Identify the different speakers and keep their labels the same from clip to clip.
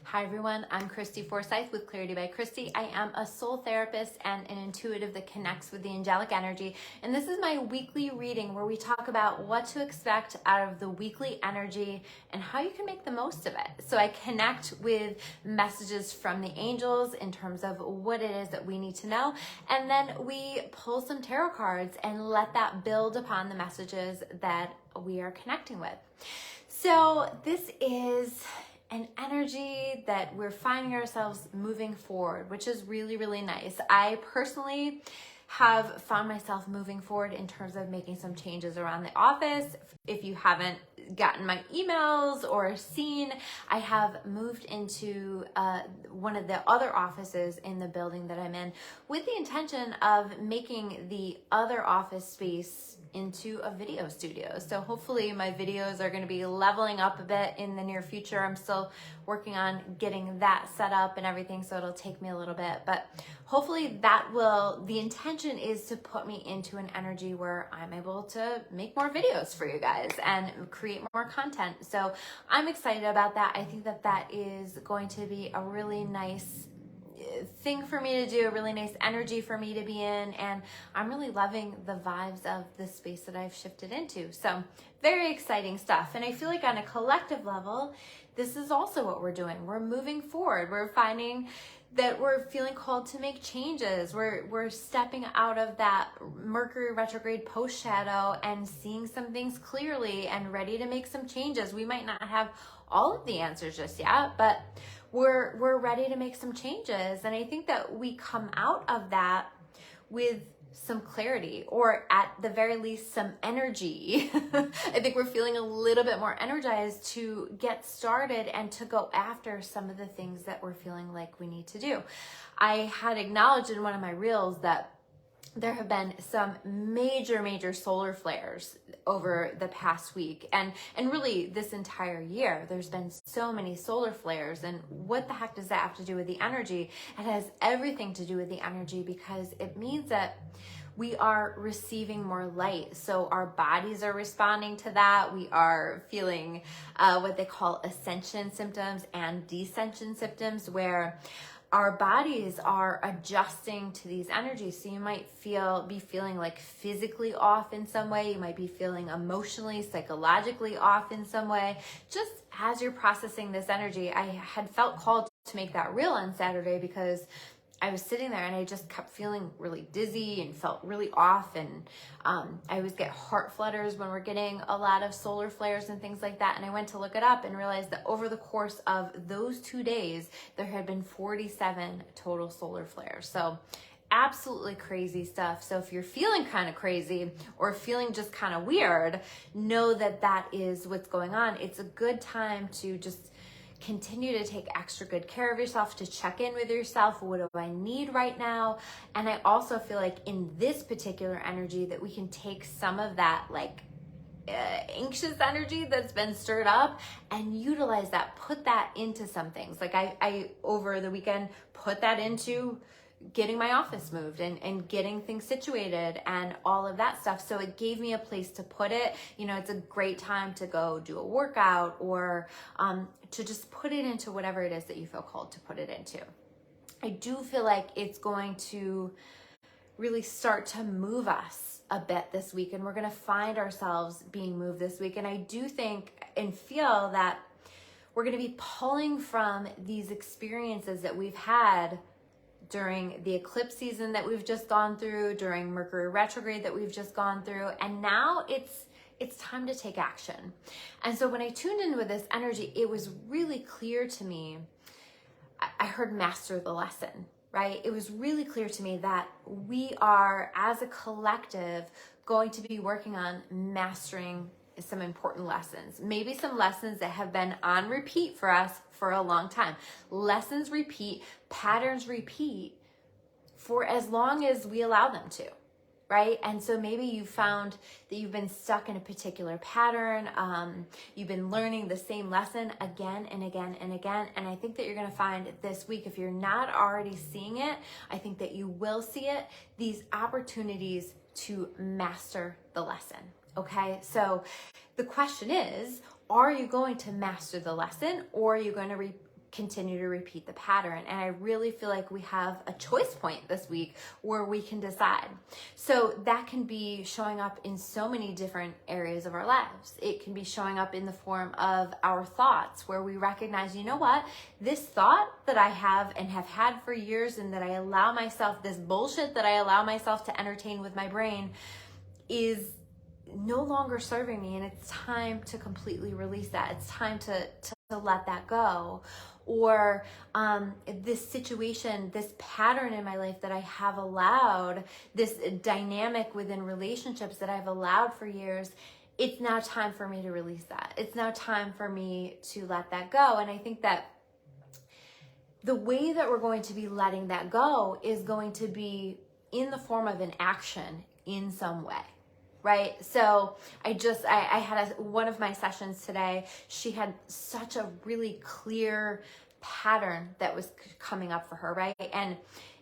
Speaker 1: Hi everyone, I'm Christy Forsyth with Clarity by Christy. I am a soul therapist and an intuitive that connects with the angelic energy. And this is my weekly reading where we talk about what to expect out of the weekly energy and how you can make the most of it. So I connect with messages from the angels in terms of what it is that we need to know. And then we pull some tarot cards and let that build upon the messages that we are connecting with. So this is an energy that we're finding ourselves moving forward, which is really, really nice. I personally have found myself moving forward in terms of making some changes around the office. If you haven't gotten my emails or seen, I have moved into one of the other offices in the building that I'm in with the intention of making the other office space into a video studio. So hopefully my videos are going to be leveling up a bit in the near future. I'm still working on getting that set up and everything, so it'll take me a little bit, but hopefully the intention is to put me into an energy where I'm able to make more videos for you guys and create more content. So I'm excited about that. I think that that is going to be a really nice thing for me to do, a really nice energy for me to be in, and I'm really loving the vibes of the space that I've shifted into. So very exciting stuff. And I feel like on a collective level, this is also what we're doing. We're moving forward. We're finding that we're feeling called to make changes. We're stepping out of that Mercury retrograde post shadow and seeing some things clearly and ready to make some changes. We might not have all of the answers just yet, but we're ready to make some changes. And I think that we come out of that with some clarity, or at the very least some energy. I think we're feeling a little bit more energized to get started and to go after some of the things that we're feeling like we need to do. I had acknowledged in one of my reels that there have been some major solar flares over the past week, and really this entire year. There's been so many solar flares, and what the heck does that have to do with the energy? It has everything to do with the energy, because it means that we are receiving more light. So our bodies are responding to that. We are feeling what they call ascension symptoms and descension symptoms, where our bodies are adjusting to these energies. So you might be feeling like physically off in some way. You might be feeling emotionally, psychologically off in some way. Just as you're processing this energy, I had felt called to make that reel on Saturday because I was sitting there and I just kept feeling really dizzy and felt really off. And I always get heart flutters when we're getting a lot of solar flares and things like that. And I went to look it up and realized that over the course of those 2 days, there had been 47 total solar flares. So absolutely crazy stuff. So if you're feeling kind of crazy or feeling just kind of weird, know that that is what's going on. It's a good time to just continue to take extra good care of yourself, to check in with yourself. What do I need right now? And I also feel like in this particular energy that we can take some of that anxious energy that's been stirred up and utilize that, put that into some things. Like I over the weekend put that into getting my office moved and getting things situated and all of that stuff. So it gave me a place to put it. You know, it's a great time to go do a workout or to just put it into whatever it is that you feel called to put it into. I do feel like it's going to really start to move us a bit this week, and we're going to find ourselves being moved this week. And I do think and feel that we're going to be pulling from these experiences that we've had during the eclipse season that we've just gone through, during Mercury retrograde that we've just gone through, and now it's time to take action. And so when I tuned in with this energy, it was really clear to me, I heard master the lesson, right? It was really clear to me that we are, as a collective, going to be working on mastering some important lessons. Maybe some lessons that have been on repeat for us for a long time. Lessons repeat, patterns repeat for as long as we allow them to, right? And so maybe you found that you've been stuck in a particular pattern. You've been learning the same lesson again and again and again. And I think that you're going to find this week, if you're not already seeing it, I think that you will see it, these opportunities to master the lesson. Okay, so the question is, are you going to master the lesson, or are you going to continue to repeat the pattern. And I really feel like we have a choice point this week where we can decide. So that can be showing up in so many different areas of our lives. It can be showing up in the form of our thoughts, where we recognize, you know what, this thought that I have and have had for years, and that I allow myself, this bullshit that I allow myself to entertain with my brain, is no longer serving me, and it's time to completely release that. It's time to let that go. Or this situation, this pattern in my life that I have allowed, this dynamic within relationships that I've allowed for years, it's now time for me to release that. It's now time for me to let that go. And I think that the way that we're going to be letting that go is going to be in the form of an action in some way. Right? So I had one of my sessions today, she had such a really clear pattern that was coming up for her, right? And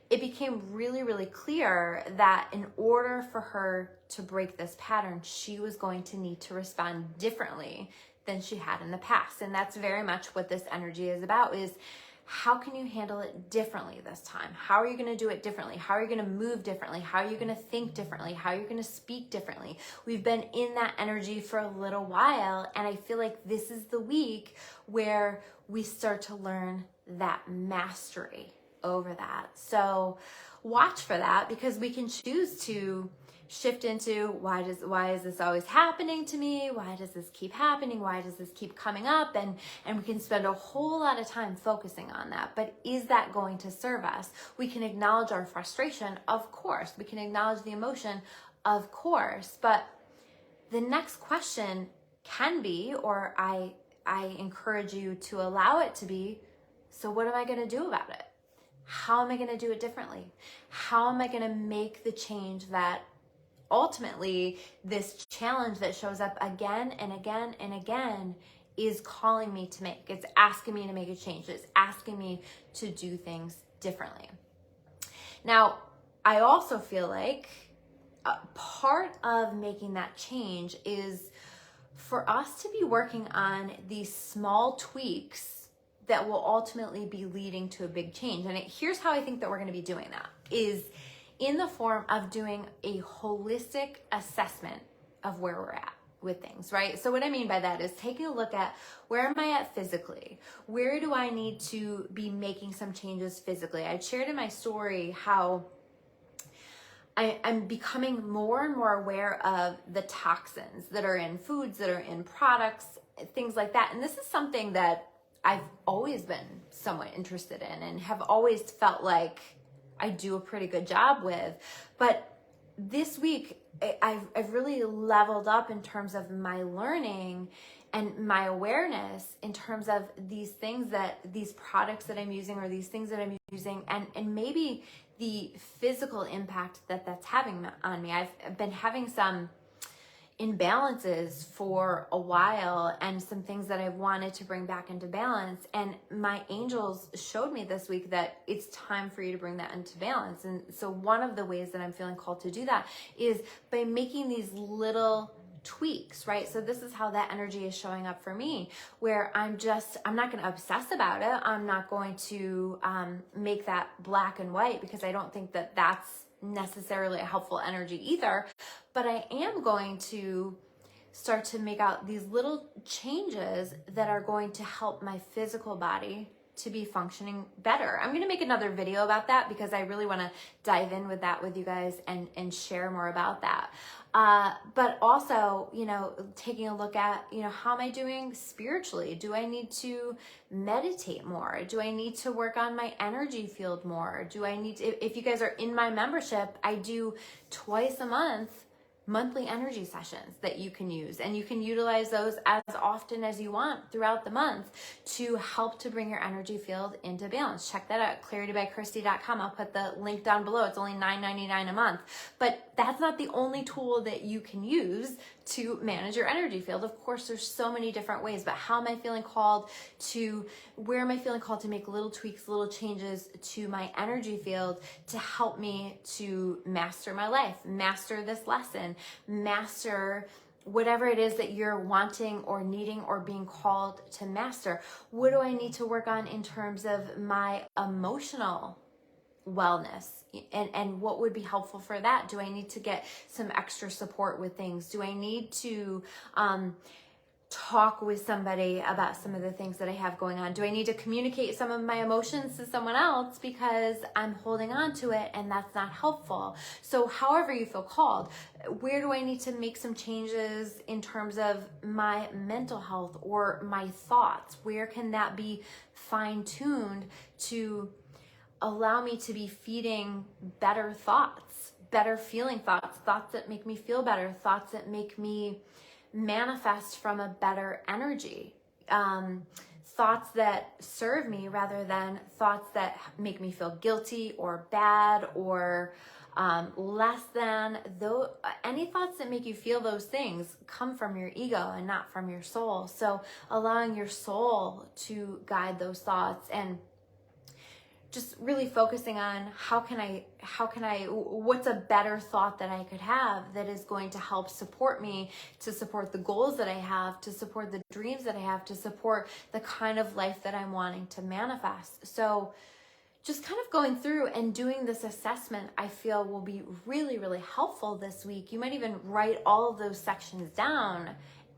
Speaker 1: it became really, really clear that in order for her to break this pattern, she was going to need to respond differently than she had in the past. And that's very much what this energy is about, is how can you handle it differently this time? How are you going to do it differently? How are you going to move differently? How are you going to think differently? How are you going to speak differently? We've been in that energy for a little while, and I feel like this is the week where we start to learn that mastery over that. So watch for that, because we can choose to shift into why is this always happening to me? Why does this keep happening? Why does this keep coming up? And we can spend a whole lot of time focusing on that. But is that going to serve us? We can acknowledge our frustration, of course. We can acknowledge the emotion, of course. But the next question can be, or I encourage you to allow it to be, so what am I going to do about it? How am I going to do it differently? How am I going to make the change that ultimately this challenge that shows up again and again and again is calling me to make? It's asking me to make a change. It's asking me to do things differently. Now, I also feel like a part of making that change is for us to be working on these small tweaks that will ultimately be leading to a big change. And here's how I think that we're going to be doing that, is in the form of doing a holistic assessment of where we're at with things, right? So what I mean by that is taking a look at, where am I at physically? Where do I need to be making some changes physically? I shared in my story how I'm becoming more and more aware of the toxins that are in foods, that are in products, things like that. And this is something that I've always been somewhat interested in and have always felt like I do a pretty good job with. But this week, I've really leveled up in terms of my learning and my awareness in terms of these things, that these products that I'm using, or these things that I'm using, and maybe the physical impact that that's having on me. I've been having some imbalances for a while, and some things that I wanted to bring back into balance. And my angels showed me this week that it's time for you to bring that into balance. And so one of the ways that I'm feeling called to do that is by making these little tweaks, right? So this is how that energy is showing up for me, where I'm not going to obsess about it. I'm not going to make that black and white, because I don't think that that's necessarily a helpful energy either. But I am going to start to make out these little changes that are going to help my physical body to be functioning better. I'm going to make another video about that, because I really want to dive in with that with you guys and share more about that. But also, taking a look at, how am I doing spiritually? Do I need to meditate more? Do I need to work on my energy field more? Do I need to, if you guys are in my membership, I do twice a month monthly energy sessions that you can use, and you can utilize those as often as you want throughout the month to help to bring your energy field into balance. Check that out, claritybychristy.com. I'll put the link down below. It's only $9.99 a month, but that's not the only tool that you can use to manage your energy field. Of course, there's so many different ways, but how am I feeling called to, where am I feeling called to make little tweaks, little changes to my energy field to help me to master my life, master this lesson, master whatever it is that you're wanting or needing or being called to master. What do I need to work on in terms of my emotional wellness? And what would be helpful for that? Do I need to get some extra support with things? Do I need to talk with somebody about some of the things that I have going on? Do I need to communicate some of my emotions to someone else because I'm holding on to it and that's not helpful? So however you feel called, where do I need to make some changes in terms of my mental health or my thoughts? Where can that be fine-tuned to allow me to be feeding better thoughts, better feeling thoughts, thoughts that make me feel better, thoughts that make me manifest from a better energy, thoughts that serve me rather than thoughts that make me feel guilty or bad or less than. Though any thoughts that make you feel those things come from your ego and not from your soul. So allowing your soul to guide those thoughts and just really focusing on what's a better thought that I could have that is going to help support me, to support the goals that I have, to support the dreams that I have, to support the kind of life that I'm wanting to manifest. So just kind of going through and doing this assessment, I feel will be really, really helpful this week. You might even write all of those sections down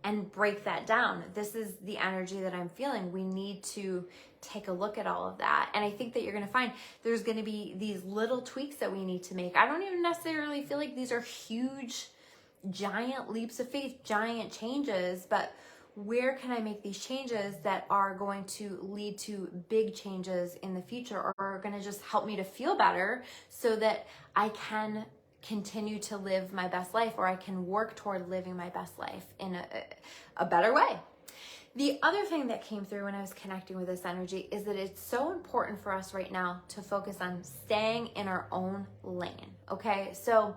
Speaker 1: and break that down. This is the energy that I'm feeling. We need to take a look at all of that. And I think that you're going to find there's going to be these little tweaks that we need to make. I don't even necessarily feel like these are huge, giant leaps of faith, giant changes, but where can I make these changes that are going to lead to big changes in the future or are going to just help me to feel better so that I can continue to live my best life, or I can work toward living my best life in a better way. The other thing that came through when I was connecting with this energy is that it's so important for us right now to focus on staying in our own lane. Okay, so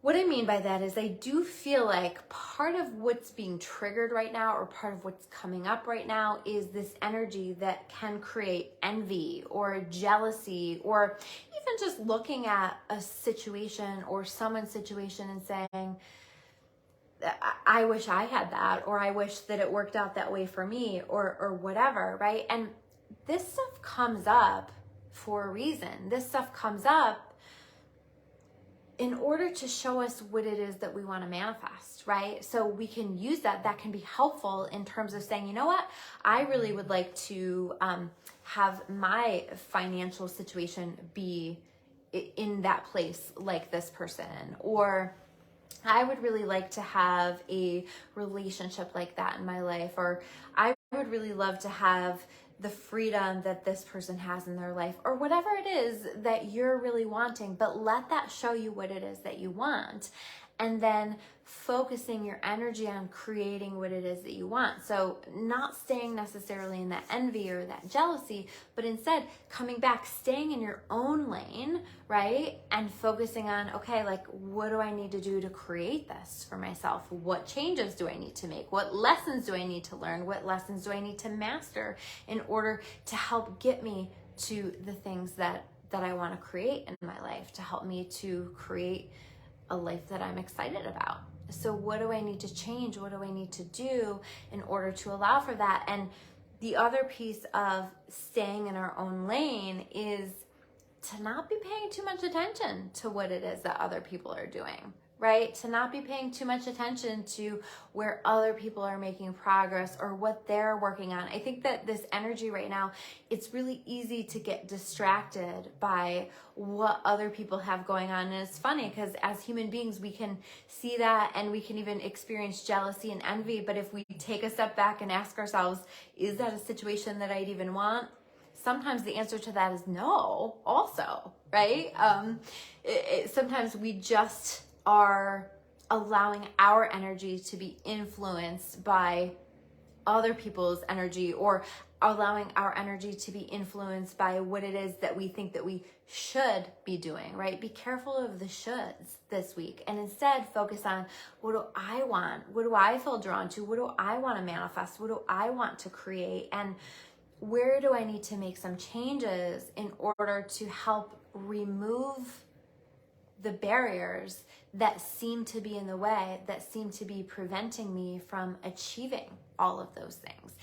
Speaker 1: what I mean by that is I do feel like part of what's being triggered right now, or part of what's coming up right now, is this energy that can create envy or jealousy, or even just looking at a situation or someone's situation and saying, I wish I had that, or I wish that it worked out that way for me, or whatever, right? And this stuff comes up for a reason. This stuff comes up in order to show us what it is that we want to manifest, right? So we can use that. That can be helpful in terms of saying, you know what? I really would like to have my financial situation be in that place like this person, or I would really like to have a relationship like that in my life, or I would really love to have the freedom that this person has in their life, or whatever it is that you're really wanting. But let that show you what it is that you want, and then focusing your energy on creating what it is that you want. So not staying necessarily in that envy or that jealousy, but instead coming back, staying in your own lane, right? And focusing on, okay, like, what do I need to do to create this for myself? What changes do I need to make? What lessons do I need to learn? What lessons do I need to master in order to help get me to the things that I want to create in my life, to help me to create a life that I'm excited about? So what do I need to change? What do I need to do in order to allow for that? And the other piece of staying in our own lane is to not be paying too much attention to what it is that other people are doing, right? To not be paying too much attention to where other people are making progress or what they're working on. I think that this energy right now, it's really easy to get distracted by what other people have going on. And it's funny because as human beings, we can see that and we can even experience jealousy and envy. But if we take a step back and ask ourselves, is that a situation that I'd even want? Sometimes the answer to that is no also, right? Sometimes we just are allowing our energy to be influenced by other people's energy, or allowing our energy to be influenced by what it is that we think that we should be doing, right? Be careful of the shoulds this week, and instead focus on, what do I want? What do I feel drawn to? What do I want to manifest? What do I want to create? And where do I need to make some changes in order to help remove the barriers that seem to be in the way, that seem to be preventing me from achieving all of those things.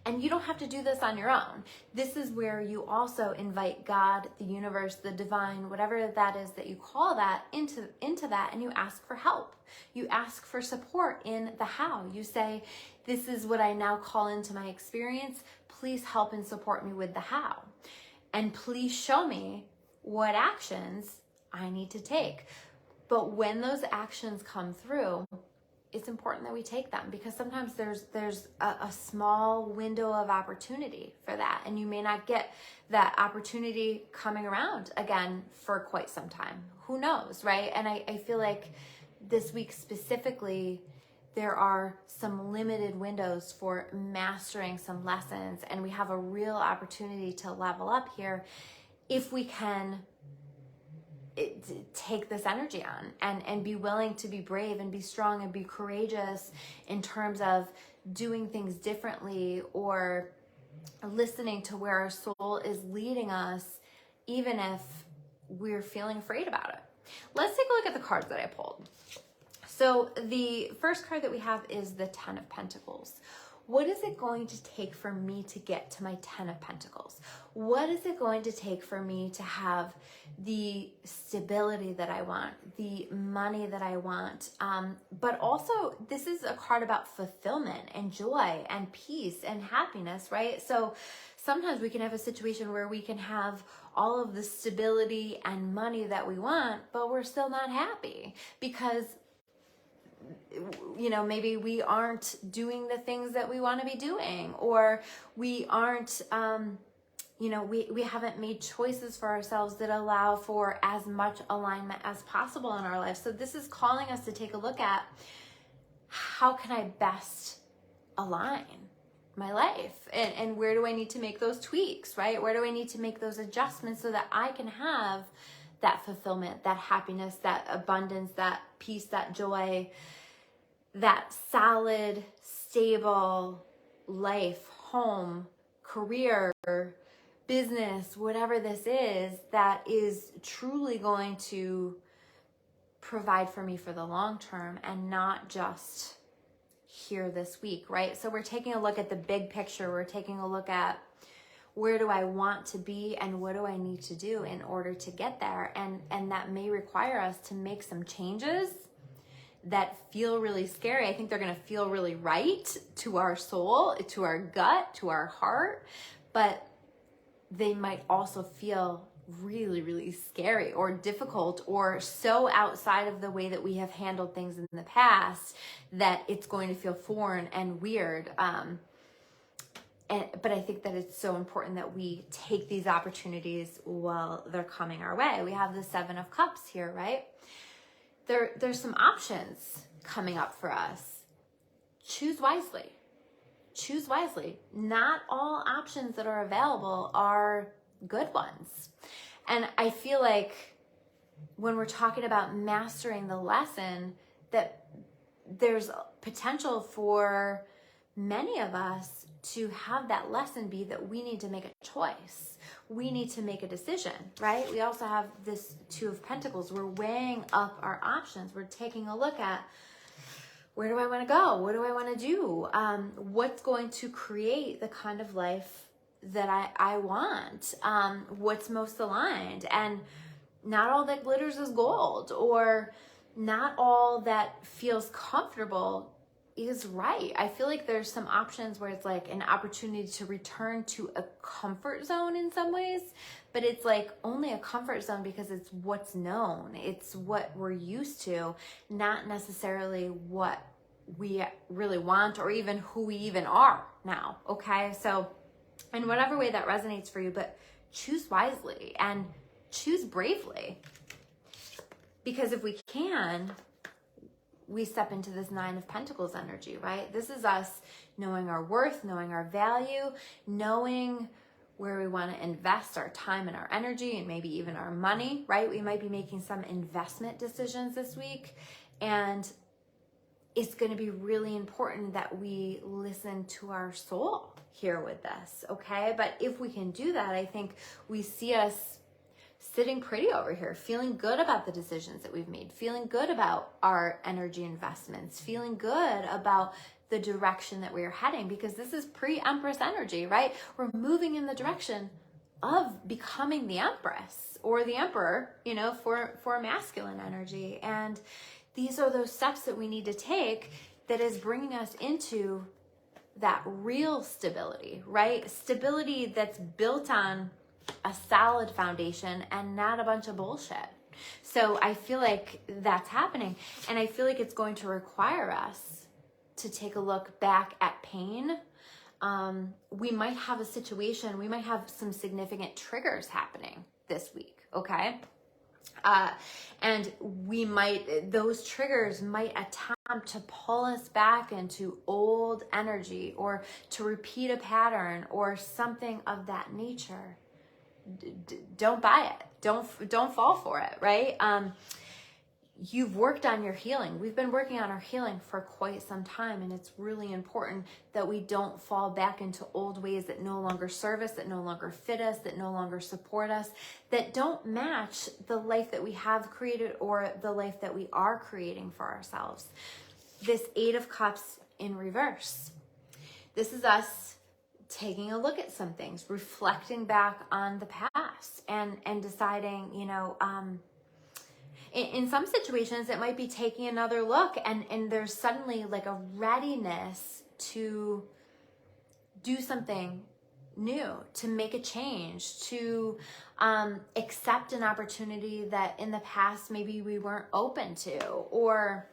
Speaker 1: And you don't have to do this on your own. This is where you also invite God, the universe, the divine, whatever that is that you call that, into that, and you ask for help. You ask for support in the how. You say, this is what I now call into my experience. Please help and support me with the how. And please show me what actions I need to take. But when those actions come through, it's important that we take them, because sometimes there's a small window of opportunity for that, and you may not get that opportunity coming around again for quite some time. Who knows, right? And I feel like this week specifically, there are some limited windows for mastering some lessons, and we have a real opportunity to level up here if we can take this energy on and be willing to be brave and be strong and be courageous in terms of doing things differently or listening to where our soul is leading us, even if we're feeling afraid about it. Let's take a look at the cards that I pulled. So the first card that we have is the Ten of Pentacles. What is it going to take for me to get to my Ten of Pentacles? What is it going to take for me to have the stability that I want, the money that I want? But also, this is a card about fulfillment and joy and peace and happiness, right? So sometimes we can have a situation where we can have all of the stability and money that we want, but we're still not happy because maybe we aren't doing the things that we want to be doing, or we aren't, we haven't made choices for ourselves that allow for as much alignment as possible in our life. So this is calling us to take a look at, how can I best align my life? And where do I need to make those tweaks, right? Where do I need to make those adjustments so that I can have that fulfillment, that happiness, that abundance, that peace, that joy, that solid, stable life, home, career, business, whatever this is, that is truly going to provide for me for the long term and not just here this week, right? So we're taking a look at the big picture. We're taking a look at, where do I want to be and what do I need to do in order to get there? And that may require us to make some changes that feel really scary. I think they're going to feel really right to our soul, to our gut, to our heart, but they might also feel really, really scary or difficult or so outside of the way that we have handled things in the past that it's going to feel foreign and weird. But I think that it's so important that we take these opportunities while they're coming our way. We have the Seven of Cups here, right? There's some options coming up for us. Choose wisely. Choose wisely. Not all options that are available are good ones. And I feel like when we're talking about mastering the lesson, that there's potential for many of us to have that lesson be that we need to make a choice. We need to make a decision, right? We also have this Two of Pentacles. We're weighing up our options. We're taking a look at, where do I want to go? What do I want to do? What's going to create the kind of life that I want? What's most aligned? And not all that glitters is gold, or not all that feels comfortable is right. I feel like there's some options where it's like an opportunity to return to a comfort zone in some ways, but it's like only a comfort zone because it's what's known. It's what we're used to, not necessarily what we really want or even who we even are now. Okay. So in whatever way that resonates for you, but choose wisely and choose bravely, because if we can, we step into this Nine of Pentacles energy, right? This is us knowing our worth, knowing our value, knowing where we want to invest our time and our energy and maybe even our money, right? We might be making some investment decisions this week, and it's going to be really important that we listen to our soul here with this, okay? But if we can do that, I think we see us sitting pretty over here, feeling good about the decisions that we've made, feeling good about our energy investments, feeling good about the direction that we are heading, because this is pre-Empress energy, right? We're moving in the direction of becoming the Empress or the Emperor, you know, for masculine energy. And these are those steps that we need to take that is bringing us into that real stability, right? Stability that's built on a solid foundation and not a bunch of bullshit. So I feel like that's happening. And I feel like it's going to require us to take a look back at pain. We might have a situation, we might have some significant triggers happening this week, okay? And those triggers might attempt to pull us back into old energy or to repeat a pattern or something of that nature. Don't buy it. Don't fall for it, right? You've worked on your healing. We've been working on our healing for quite some time, and it's really important that we don't fall back into old ways that no longer serve us, that no longer fit us, that no longer support us, that don't match the life that we have created or the life that we are creating for ourselves. This Eight of Cups in reverse. This is us taking a look at some things, reflecting back on the past and deciding, you know, in some situations, it might be taking another look and there's suddenly like a readiness to do something new, to make a change, to accept an opportunity that in the past maybe we weren't open to, or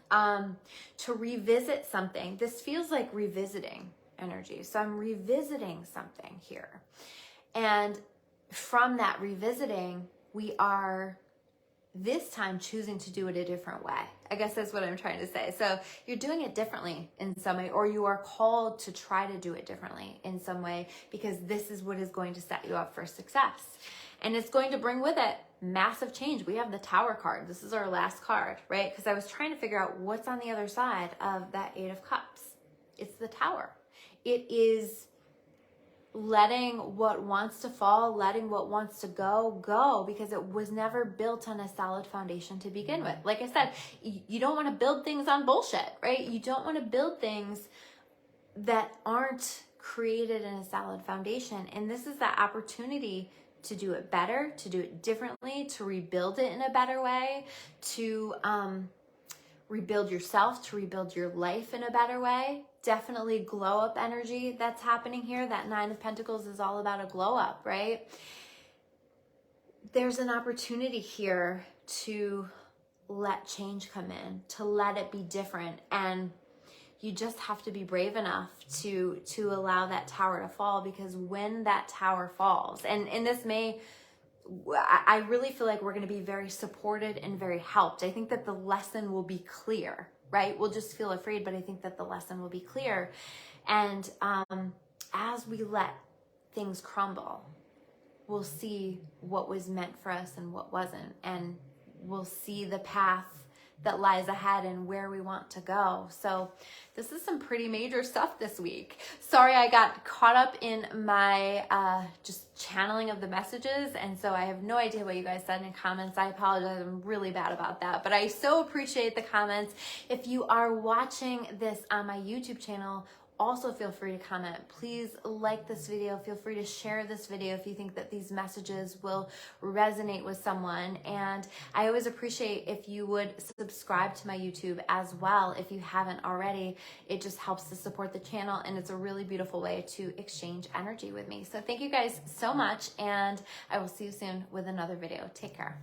Speaker 1: to revisit something. This feels like revisiting energy. So I'm revisiting something here. And from that revisiting, we are this time choosing to do it a different way. I guess that's what I'm trying to say. So you're doing it differently in some way, or you are called to try to do it differently in some way, because this is what is going to set you up for success. And it's going to bring with it massive change. We have the Tower card. This is our last card, right? Because I was trying to figure out what's on the other side of that Eight of Cups. It's the Tower. It is letting what wants to fall, letting what wants to go, because it was never built on a solid foundation to begin with. Like I said, you don't want to build things on bullshit, right? You don't want to build things that aren't created in a solid foundation. And this is that opportunity to do it better, to do it differently, to rebuild it in a better way, to rebuild yourself, to rebuild your life in a better way. Definitely glow up energy that's happening here. That Nine of Pentacles is all about a glow up, right? There's an opportunity here to let change come in, to let it be different. And you just have to be brave enough to allow that tower to fall, because when that tower falls, and this may, I really feel like we're going to be very supported and very helped. I think that the lesson will be clear, right? We'll just feel afraid, but I think that the lesson will be clear. And as we let things crumble, we'll see what was meant for us and what wasn't. And we'll see the path that lies ahead and where we want to go. So this is some pretty major stuff this week. Sorry, I got caught up in my just channeling of the messages, and so I have no idea what you guys said in comments. I apologize, I'm really bad about that, but I so appreciate the comments. If you are watching this on my YouTube channel, also feel free to comment. Please like this video. Feel free to share this video if you think that these messages will resonate with someone. And I always appreciate if you would subscribe to my YouTube as well if you haven't already. It just helps to support the channel, and it's a really beautiful way to exchange energy with me. So thank you guys so much, and I will see you soon with another video. Take care.